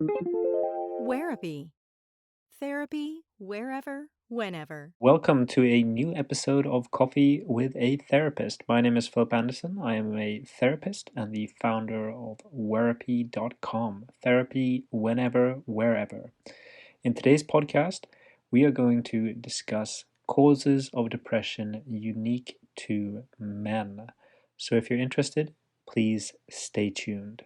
Wherapy. Therapy wherever, whenever. Welcome to a new episode of Coffee with a Therapist. My name is Philip Andersson. I am a therapist and the founder of Wherapy.com. Therapy whenever, wherever. In today's podcast, we are going to discuss causes of depression unique to men. So if you're interested, please stay tuned.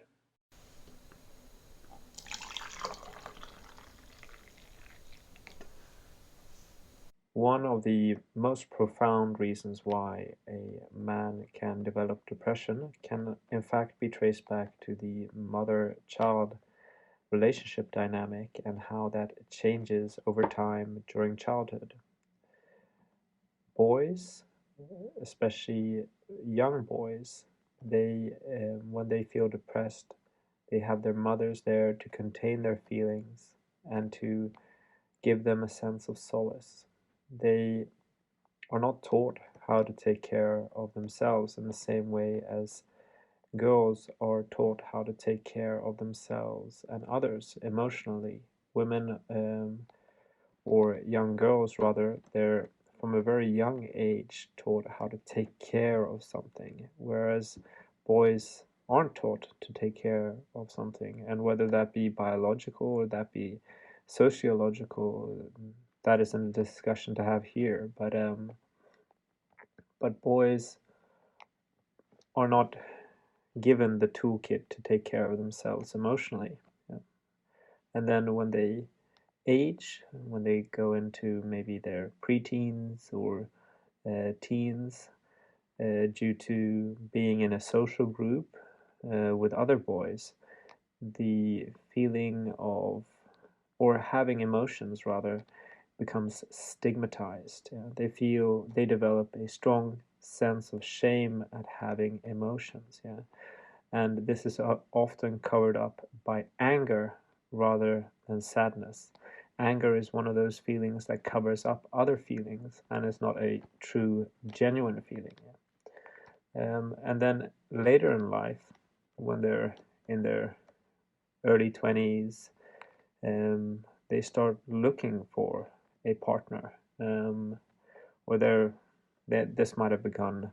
One of the most profound reasons why a man can develop depression can in fact be traced back to the mother-child relationship dynamic and how that changes over time during childhood. Boys, especially young boys, when they feel depressed, they have their mothers there to contain their feelings and to give them a sense of solace. They are not taught how to take care of themselves in the same way as girls are taught how to take care of themselves and others emotionally. Women, or young girls rather, they're from a very young age taught how to take care of something, whereas boys aren't taught to take care of something. And whether that be biological or that be sociological, that isn't a discussion to have here. But boys are not given the toolkit to take care of themselves emotionally. Yeah. And then when they age, when they go into maybe their preteens or teens, due to being in a social group with other boys, the feeling of, or having emotions rather, becomes stigmatized. Yeah. They develop a strong sense of shame at having emotions. Yeah. And this is often covered up by anger rather than sadness. Anger is one of those feelings that covers up other feelings and is not a true, genuine feeling. And then later in life, when they're in their early 20s, they start looking for a partner, or this might have begun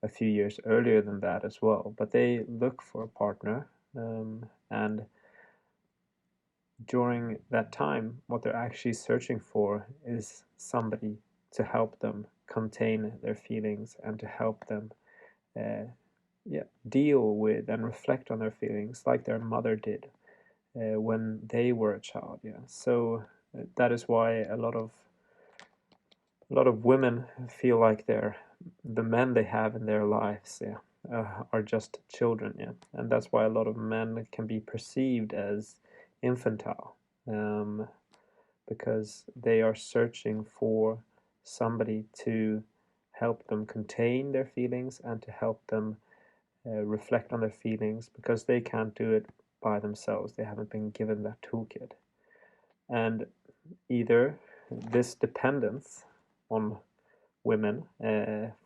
a few years earlier than that as well, but they look for a partner, and during that time, what they're actually searching for is somebody to help them contain their feelings and to help them uh, deal with and reflect on their feelings like their mother did when they were a child. Yeah, so that is why a lot of women feel like the men they have in their lives, are just children, yeah, and that's why a lot of men can be perceived as infantile, because they are searching for somebody to help them contain their feelings and to help them reflect on their feelings because they can't do it by themselves. They haven't been given that toolkit, and either this dependence on women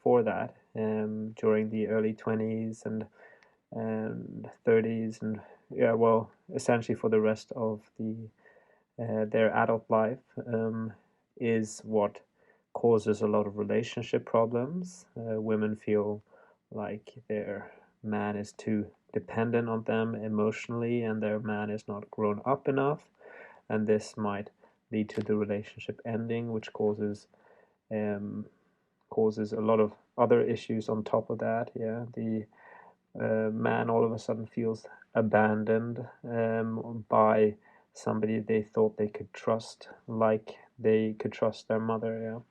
for that during the early 20s and 30s, and yeah, well, essentially for the rest of their adult life, is what causes a lot of relationship problems. Women feel like their man is too dependent on them emotionally and their man is not grown up enough, and this might lead to the relationship ending, which um, causes a lot of other issues on top of that. Yeah, the man all of a sudden feels abandoned by somebody they thought they could trust, like they could trust their mother.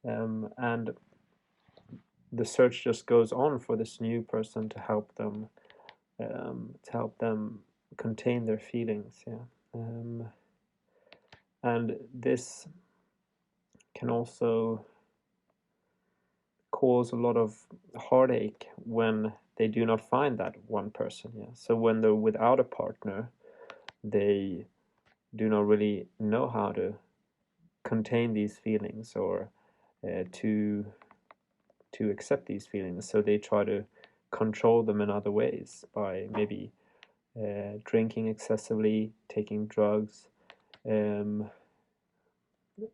Yeah, and the search just goes on for this new person to help them contain their feelings. Yeah, and this can also cause a lot of heartache when they do not find that one person. Yeah. So when they're without a partner, they do not really know how to contain these feelings or to accept these feelings. So they try to control them in other ways by maybe drinking excessively, taking drugs, um,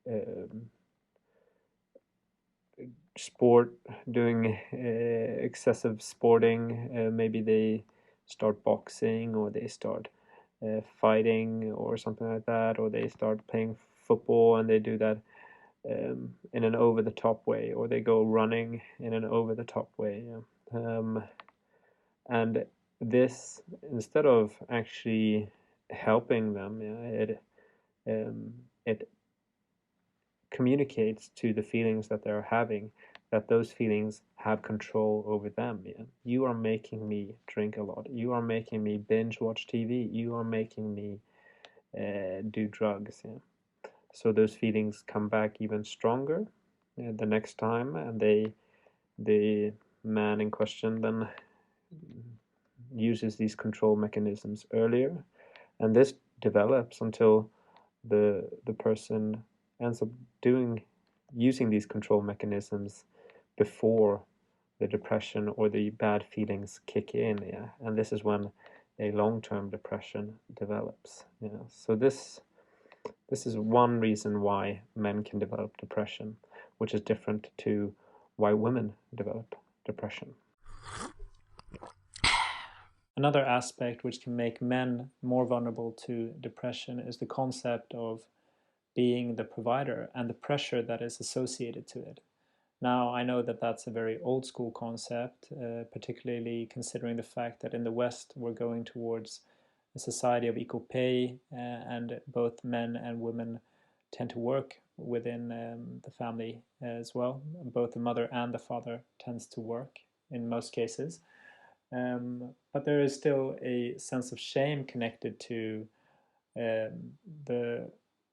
um, sport, doing excessive sporting. Maybe they start boxing, or they start fighting or something like that, or they start playing football and they do that in an over the top way, or they go running in an over the top way. Yeah. And this, instead of actually helping them, yeah, it communicates to the feelings that they're having that those feelings have control over them. Yeah? You are making me drink a lot. You are making me binge watch TV. You are making me do drugs. Yeah? So those feelings come back even stronger the next time, and the man in question then uses these control mechanisms earlier, and this develops until the person ends up doing using these control mechanisms before the depression or the bad feelings kick in. Yeah, and this is when a long-term depression develops. Yeah, so this is one reason why men can develop depression, which is different to why women develop depression. Another aspect which can make men more vulnerable to depression is the concept of being the provider and the pressure that is associated to it. Now, I know that that's a very old school concept, particularly considering the fact that in the West we're going towards a society of equal pay, and both men and women tend to work within the family as well. Both the mother and the father tends to work in most cases. But there is still a sense of shame connected to the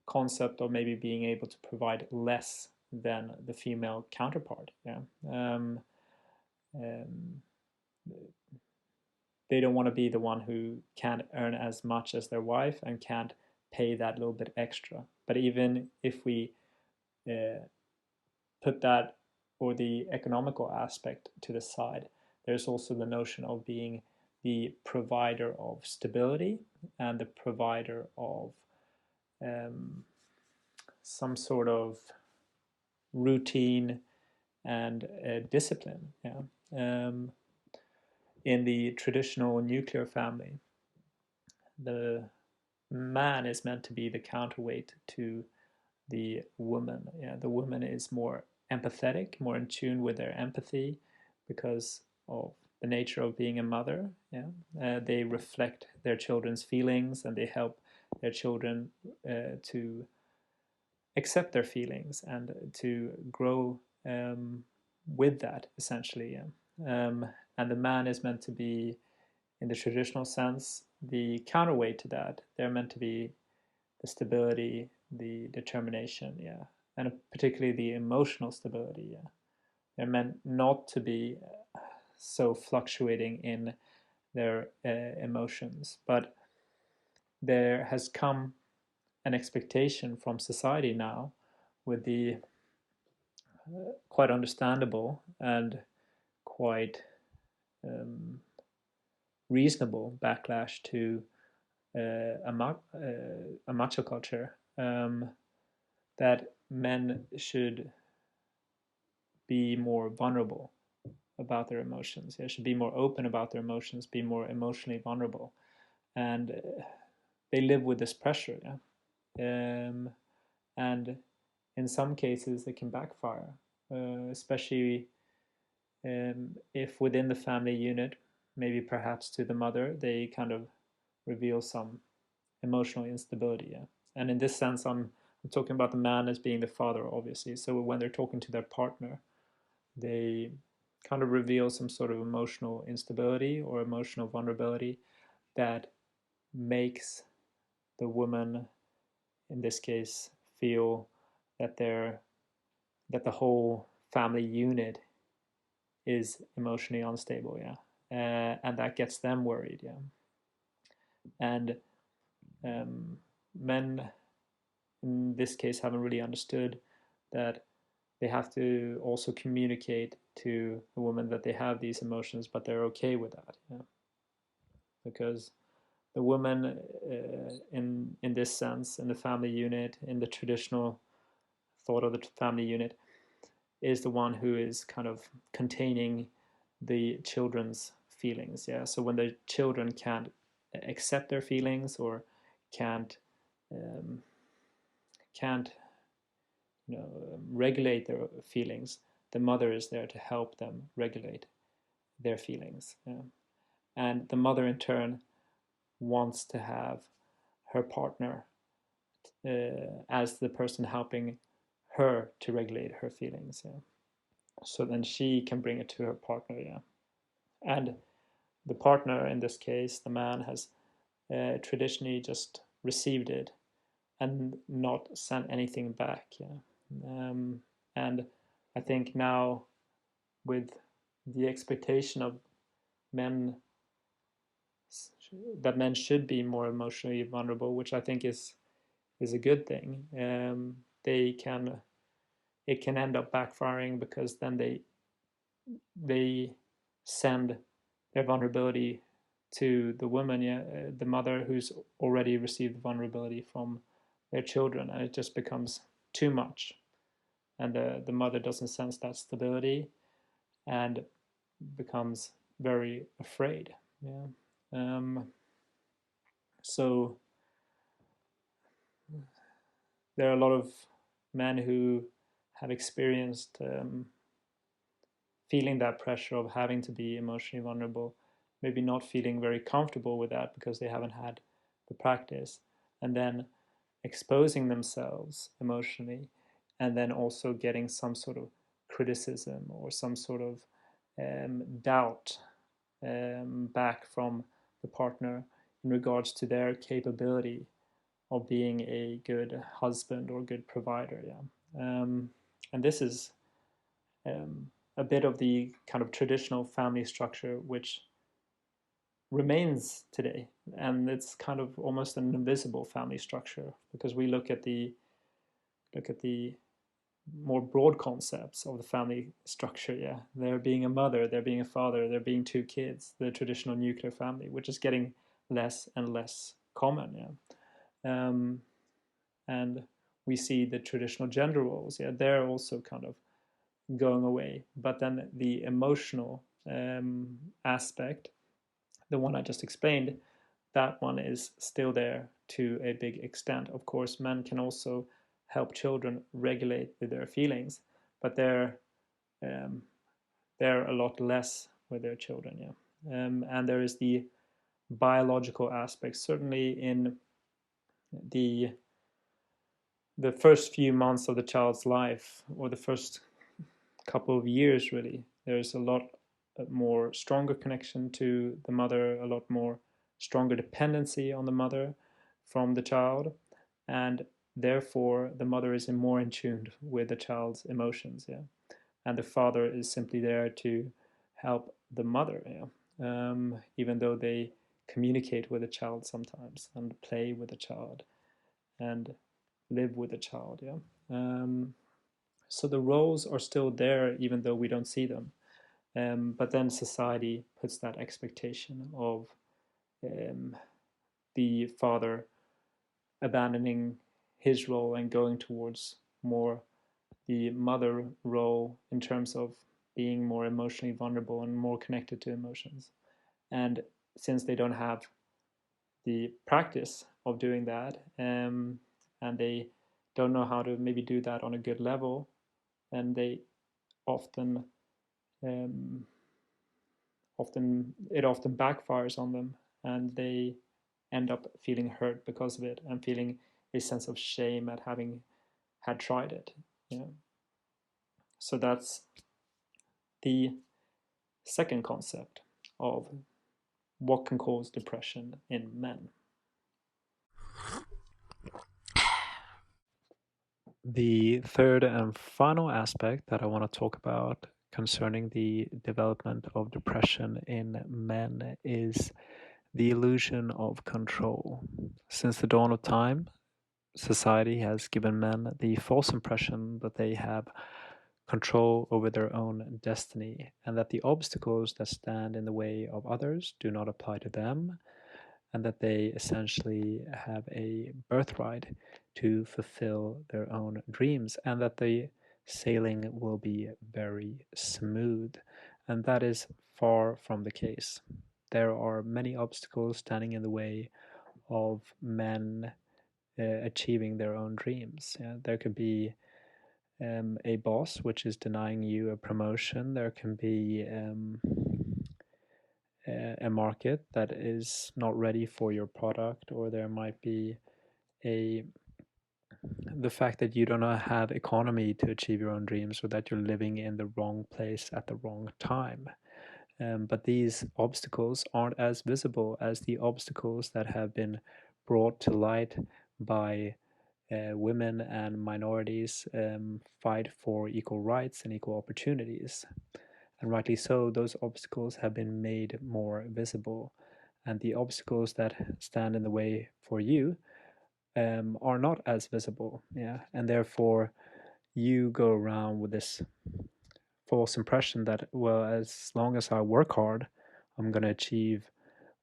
concept of maybe being able to provide less than the female counterpart. Yeah. Um, they don't want to be the one who can't earn as much as their wife and can't pay that little bit extra. But even if we uh, put that, or the economical aspect, to the side, there's also the notion of being the provider of stability and the provider of um, some sort of routine and discipline. Yeah. In the traditional nuclear family, the man is meant to be the counterweight to the woman. Yeah, the woman is more empathetic, more in tune with their empathy because of the nature of being a mother. Yeah, they reflect their children's feelings and they help their children to accept their feelings and to grow with that, essentially. Yeah. And the man is meant to be, in the traditional sense, the counterweight to that. They're meant to be the stability, the determination, yeah, and particularly the emotional stability, yeah. They're meant not to be so fluctuating in their emotions, but there has come an expectation from society now, with the quite understandable and quite um, reasonable backlash to a macho culture, that men should be more vulnerable about their emotions. They should be more open about their emotions, be more emotionally vulnerable, and they live with this pressure. Yeah? And in some cases, it can backfire, especially if within the family unit, maybe perhaps to the mother, they kind of reveal some emotional instability. Yeah? And in this sense, I'm talking about the man as being the father, obviously. So when they're talking to their partner, they kind of reveal some sort of emotional instability or emotional vulnerability that makes the woman, in this case, feel that that the whole family unit is emotionally unstable. Yeah. And that gets them worried. Yeah. And um, men in this case haven't really understood that they have to also communicate to the woman that they have these emotions, but they're okay with that. Yeah? Because the woman in this sense, in the family unit, in the traditional thought of the family unit, is the one who is kind of containing the children's feelings. Yeah. So when the children can't accept their feelings or can't um, can't regulate their feelings, the mother is there to help them regulate their feelings. Yeah. And the mother in turn wants to have her partner as the person helping her to regulate her feelings. Yeah. So then she can bring it to her partner. Yeah. And the partner, in this case, the man, has traditionally just received it and not sent anything back. Yeah. And I think now, with the expectation of men, that men should be more emotionally vulnerable, which I think is a good thing. They can It can end up backfiring because then they send their vulnerability to the woman, yeah, the mother who's already received vulnerability from their children, and it just becomes too much. And the mother doesn't sense that stability and becomes very afraid. Yeah. So there are a lot of men who have experienced feeling that pressure of having to be emotionally vulnerable, maybe not feeling very comfortable with that because they haven't had the practice, and then exposing themselves emotionally, and then also getting some sort of criticism or some sort of doubt back from the partner in regards to their capability of being a good husband or good provider. Yeah. And this is um, a bit of the kind of traditional family structure which remains today, and it's kind of almost an invisible family structure because we look at the more broad concepts of the family structure. Yeah, there being a mother, there being a father, there being two kids, the traditional nuclear family, which is getting less and less common. Yeah. And we see the traditional gender roles. Yeah, they're also kind of going away. But then the emotional aspect, the one I just explained, that one is still there to a big extent. Of course, men can also help children regulate their feelings, but um, they're a lot less with their children. Yeah, and there is the biological aspect. Certainly, in the the first few months of the child's life, or the first couple of years, really, there's a lot more stronger connection to the mother, a lot more stronger dependency on the mother from the child, and therefore the mother is more in tune with the child's emotions. Yeah, and the father is simply there to help the mother. Yeah, even though they communicate with the child sometimes and play with the child and live with the child. Yeah. So the roles are still there even though we don't see them. But then society puts that expectation of um, the father abandoning his role and going towards more the mother role in terms of being more emotionally vulnerable and more connected to emotions. And since they don't have the practice of doing that, and they don't know how to maybe do that on a good level, and they often um, often backfires on them, and they end up feeling hurt because of it and feeling a sense of shame at having had tried it. You know? So that's the second concept of what can cause depression in men. The third and final aspect that I want to talk about concerning the development of depression in men is the illusion of control. Since the dawn of time, society has given men the false impression that they have control over their own destiny and that the obstacles that stand in the way of others do not apply to them, and that they essentially have a birthright to fulfill their own dreams, and that the sailing will be very smooth. And that is far from the case. There are many obstacles standing in the way of men achieving their own dreams. Yeah, there could be a boss which is denying you a promotion. There can be a market that is not ready for your product, or there might be a the fact that you do not have economy to achieve your own dreams, or that you're living in the wrong place at the wrong time. But these obstacles aren't as visible as the obstacles that have been brought to light by women and minorities fight for equal rights and equal opportunities. And rightly so, those obstacles have been made more visible. And the obstacles that stand in the way for you are not as visible. Yeah. And therefore, you go around with this false impression that, well, as long as I work hard, I'm going to achieve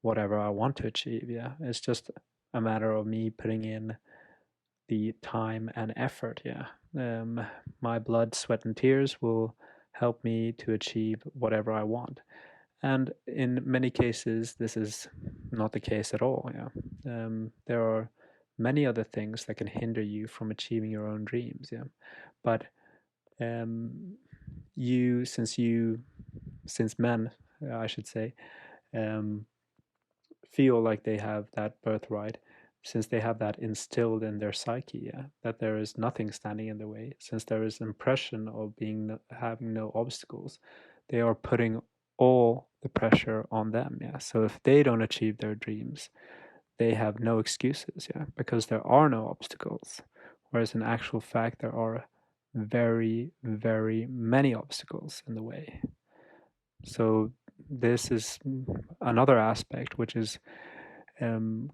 whatever I want to achieve. Yeah. It's just a matter of me putting in the time and effort. Yeah. My blood, sweat, and tears will help me to achieve whatever I want. And in many cases, this is not the case at all. Yeah. There are many other things that can hinder you from achieving your own dreams. Yeah. But um, since men, I should say, um, feel like they have that birthright, since they have that instilled in their psyche, yeah, that there is nothing standing in the way, since there is impression of having no obstacles, they are putting all the pressure on them, yeah. So if they don't achieve their dreams, they have no excuses, yeah, because there are no obstacles. Whereas in actual fact, there are very, very many obstacles in the way. So this is another aspect which is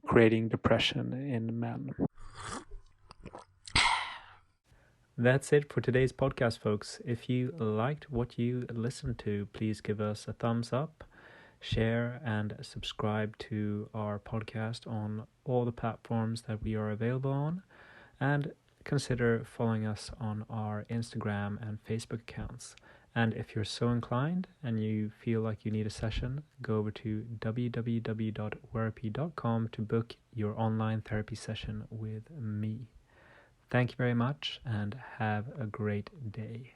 creating depression in men. That's it for today's podcast, folks. If you liked what you listened to, please give us a thumbs up, share, and subscribe to our podcast on all the platforms that we are available on, and consider following us on our Instagram and Facebook accounts. And if you're so inclined and you feel like you need a session, go over to www.wherapy.com to book your online therapy session with me. Thank you very much and have a great day.